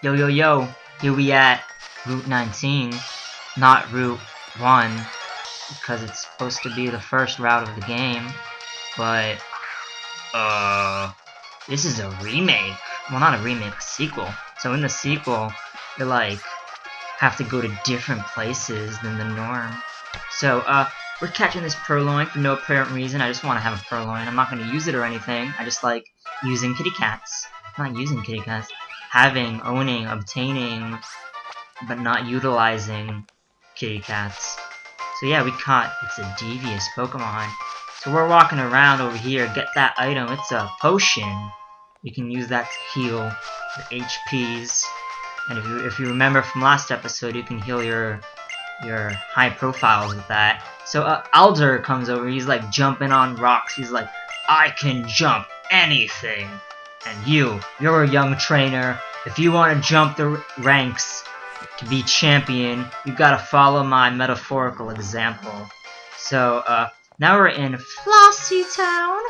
Yo yo yo, here we at Route 19, not Route 1, because it's supposed to be the first route of the game, but, this is a remake. Well, not a remake, a sequel. So in the sequel, you like, have to go to different places than the norm. So, we're catching this purloin for no apparent reason. I just want to have a purloin. I'm not going to use it or anything. I just like using kitty cats. Not using kitty cats. Having, owning, obtaining, but not utilizing kitty cats. So yeah, we caught, it's a devious Pokemon. So we're walking around over here, get that item, it's a potion. You can use that to heal your HPs. And if you remember from last episode, you can heal your high profiles with that. So Alder comes over, he's like jumping on rocks, he's like, I can jump anything. And you're a young trainer. If you want to jump the ranks to be champion, you gotta follow my metaphorical example. So, now we're in Flossy Town.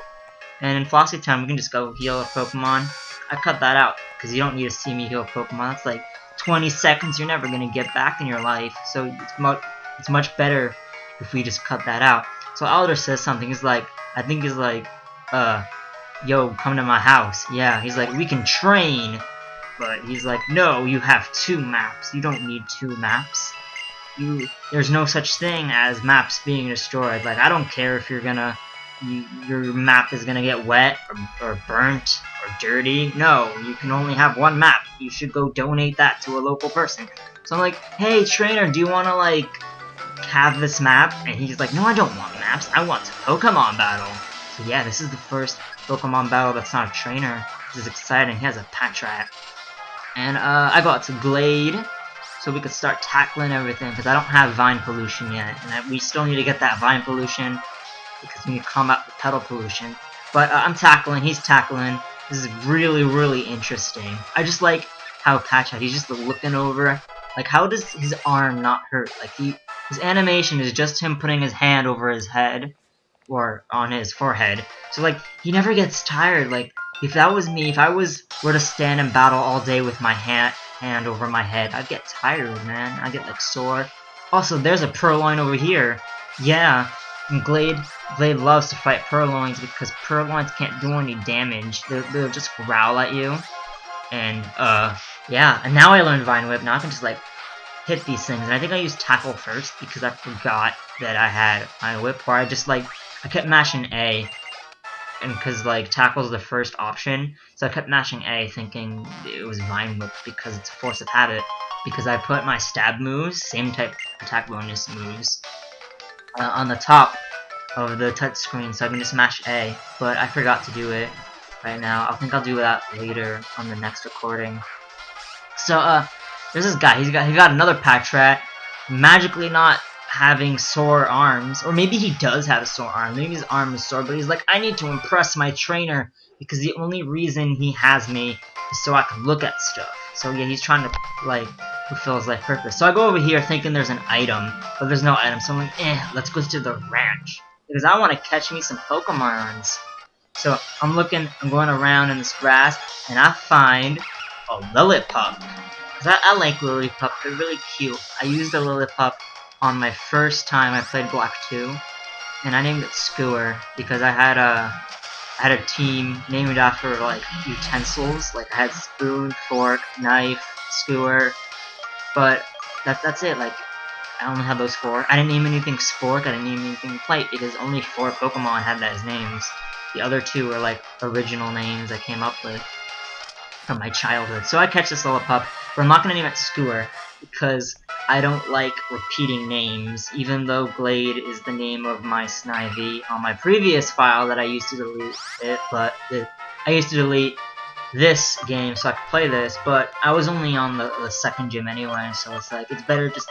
And in Flossy Town, we can just go heal a Pokemon. I cut that out, because you don't need to see me heal a Pokemon. That's like 20 seconds you're never gonna get back in your life. So it's much better if we just cut that out. So Alder says something, he's like, I think he's like, yo, come to my house. Yeah, he's like, we can train. But he's like, no, you have 2 maps. You don't need 2 maps. There's no such thing as maps being destroyed. Like, I don't care if you're gonna, your map is gonna get wet, or burnt, or dirty. No, you can only have 1 map. You should go donate that to a local person. So I'm like, hey, trainer, do you wanna, like, have this map? And he's like, no, I don't want maps. I want to Pokemon battle. So yeah, this is the first Pokemon battle that's not a trainer. This is exciting. He has a Patrat. And I got to Glade, so we could start tackling everything, because I don't have Vine Pollution yet, and we still need to get that Vine Pollution, because we need to combat the Petal Pollution. But I'm tackling, he's tackling. This is really, really interesting. I just like how Patrat, he's just looking over. Like, how does his arm not hurt? Like, his animation is just him putting his hand over his head, or on his forehead. So, like, he never gets tired. Like, if that was me, if I were to stand and battle all day with my hand over my head, I'd get tired, man. I'd get, like, sore. Also, there's a Purloin over here. Yeah, and Glade loves to fight Purloins because Purloins can't do any damage. They'll just growl at you. And, yeah. And now I learned Vine Whip. Now I can just, like, hit these things. And I think I used Tackle first because I forgot that I had Vine Whip. Or I just, like, I kept mashing A. And because, like, Tackle's the first option, so I kept mashing A thinking it was Vine Whip because it's a force of habit. Because I put my stab moves, same type attack bonus moves, on the top of the touch screen, so I can just mash A. But I forgot to do it right now. I think I'll do that later on the next recording. So, there's this guy. He got another Patrat, magically not having sore arms, or maybe he does have a sore arm, maybe his arm is sore, but he's like, I need to impress my trainer, because the only reason he has me is so I can look at stuff. So yeah, he's trying to, like, fulfill his life purpose. So I go over here thinking there's an item, but there's no item, so I'm like, let's go to the ranch, because I want to catch me some Pokemons. So I'm going around in this grass, and I find a Lillipup. Because I like Lillipup, they're really cute. I used a Lillipup on my first time I played Black 2, and I named it Skewer because I had a team named after, like, utensils. Like, I had spoon, fork, knife, skewer, but that's it. Like, I only had those 4. I didn't name anything Spork, I didn't name anything Plate, because only 4 Pokemon had that as names. The other 2 were, like, original names I came up with from my childhood. So I catch this Lillipup, but I'm not going to name it Skewer, because I don't like repeating names, even though Glade is the name of my Snivy on my previous file that I used to delete it, but I used to delete this game so I could play this, but I was only on the second gym anyway, so it's like, it's better just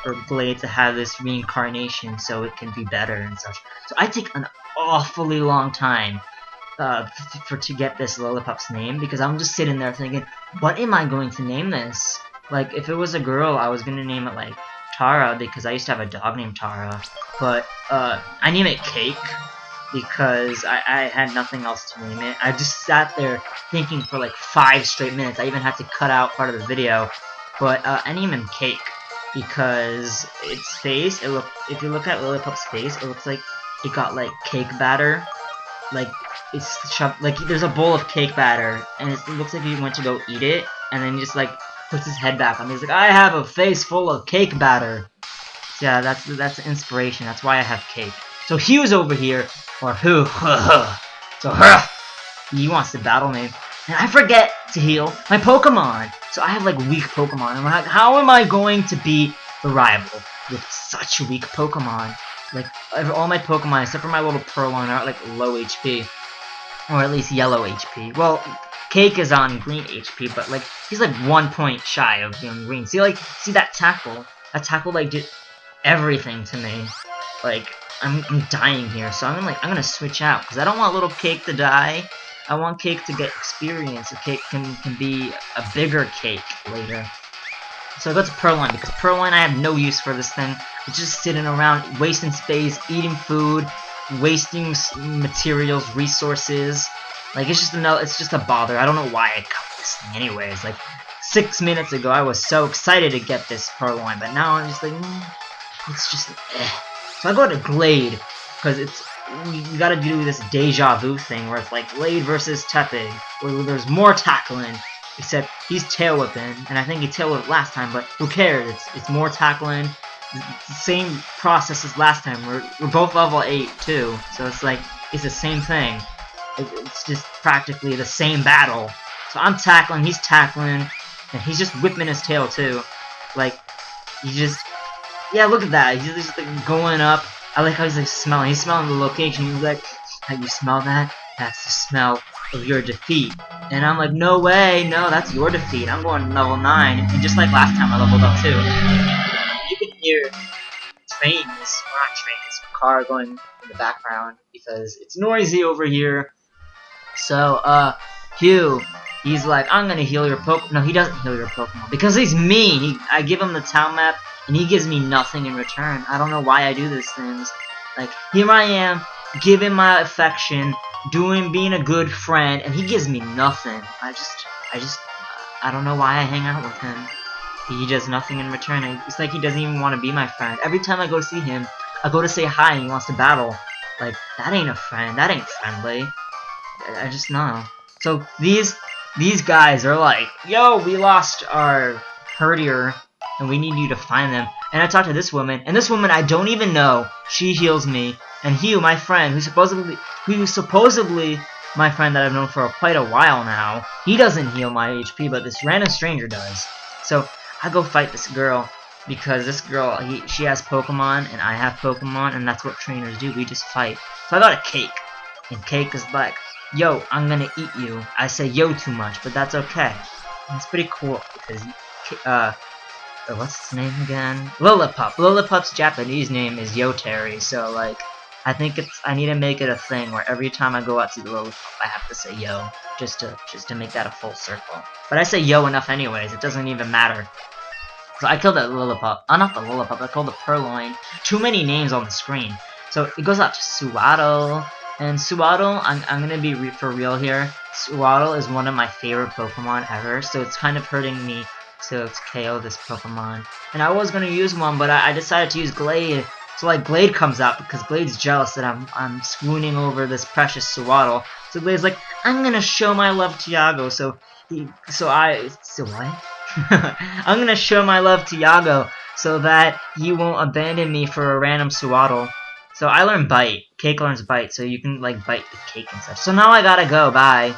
for Glade to have this reincarnation so it can be better and such. So I take an awfully long time to get this Lillipup's name, because I'm just sitting there thinking, what am I going to name this? Like, if it was a girl, I was gonna name it, like, Tara, because I used to have a dog named Tara. But, I name it Cake, because I had nothing else to name it. I just sat there thinking for like 5 straight minutes. I even had to cut out part of the video. But I named him Cake because its face, if you look at Lillipup's face, it looks like it got like cake batter. Like it's shoved, like there's a bowl of cake batter and it looks like he went to go eat it and then he just like puts his head back on. He's like, I have a face full of cake batter. So yeah, that's inspiration. That's why I have cake. So Hugh's over here, or who? So he wants to battle me, and I forget to heal my Pokemon. So I have like weak Pokemon. I'm like, how am I going to beat the rival with such weak Pokemon? Like all my Pokemon, except for my little Purloin, are at like low HP, or at least yellow HP. Well, Cake is on green HP, but like he's like 1 point shy of being green. See that tackle? That tackle like did everything to me. Like I'm dying here, so I'm gonna switch out because I don't want little Cake to die. I want Cake to get experience, so Cake can be a bigger Cake later. So I go to Purloin because Purloin I have no use for this thing. It's just sitting around, wasting space, eating food, wasting materials, resources. Like it's just a bother. I don't know why I got this thing anyways. Like 6 minutes ago I was so excited to get this Purloin, but now I'm just like, it's just eh. So I go to Glade because you gotta do this deja vu thing where it's like Glade versus Tepig, where there's more tackling. Except he's tail whipping, and I think he tail whipped last time, but who cares? It's more tackling. It's the same process as last time. We're both level 8 too, so it's like it's the same thing. It's just practically the same battle. So I'm tackling, he's tackling, and he's just whipping his tail too. Like yeah, look at that. He's just like going up. I like how he's like smelling. He's smelling the location. He's like, "Have you smell that? That's the smell of your defeat." And I'm like, no way, no, that's your defeat. I'm going to level 9. And just like last time, I leveled up too. You can hear car going in the background because it's noisy over here. So, Hugh, he's like, I'm gonna heal your Pokemon. No, he doesn't heal your Pokemon because he's mean. I give him the town map, and he gives me nothing in return. I don't know why I do these things. Like, here I am, giving my affection, being a good friend, and he gives me nothing. I don't know why I hang out with him. He does nothing in return. It's like he doesn't even want to be my friend. Every time I go to see him, I go to say hi and he wants to battle. Like, that ain't a friend. That ain't friendly. I just know. So these guys are like, yo, we lost our herdier, and we need you to find them. And I talk to this woman, and this woman I don't even know. She heals me. And Hugh, my friend, who's supposedly my friend that I've known for quite a while now, he doesn't heal my HP, but this random stranger does. So I go fight this girl because this girl, she has Pokemon and I have Pokemon, and that's what trainers do. We just fight. So I got a Cake, and Cake is like, yo, I'm gonna eat you. I say yo too much, but that's okay. And it's pretty cool because what's its name again? Lillipup. Lillipup's Japanese name is Terii, so like I think I need to make it a thing where every time I go out to the Lillipup, I have to say yo, just to make that a full circle. But I say yo enough anyways, it doesn't even matter. So I killed that Lillipup. Not the Lillipup, I killed the Purloin. Too many names on the screen. So it goes out to Suwaddle, and Suwaddle, I'm gonna be for real here. Suwaddle is one of my favorite Pokemon ever, so it's kind of hurting me to KO this Pokemon. And I was gonna use one, but I decided to use Glade. So like Glade comes out because Glade's jealous that I'm swooning over this precious Suwaddle. So Glade's like, I'm gonna show my love to Yago. So what? I'm gonna show my love to Yago so that he won't abandon me for a random Suwaddle. So I learned Bite. Cake learns Bite, so you can like bite the Cake and such. So now I gotta go. Bye.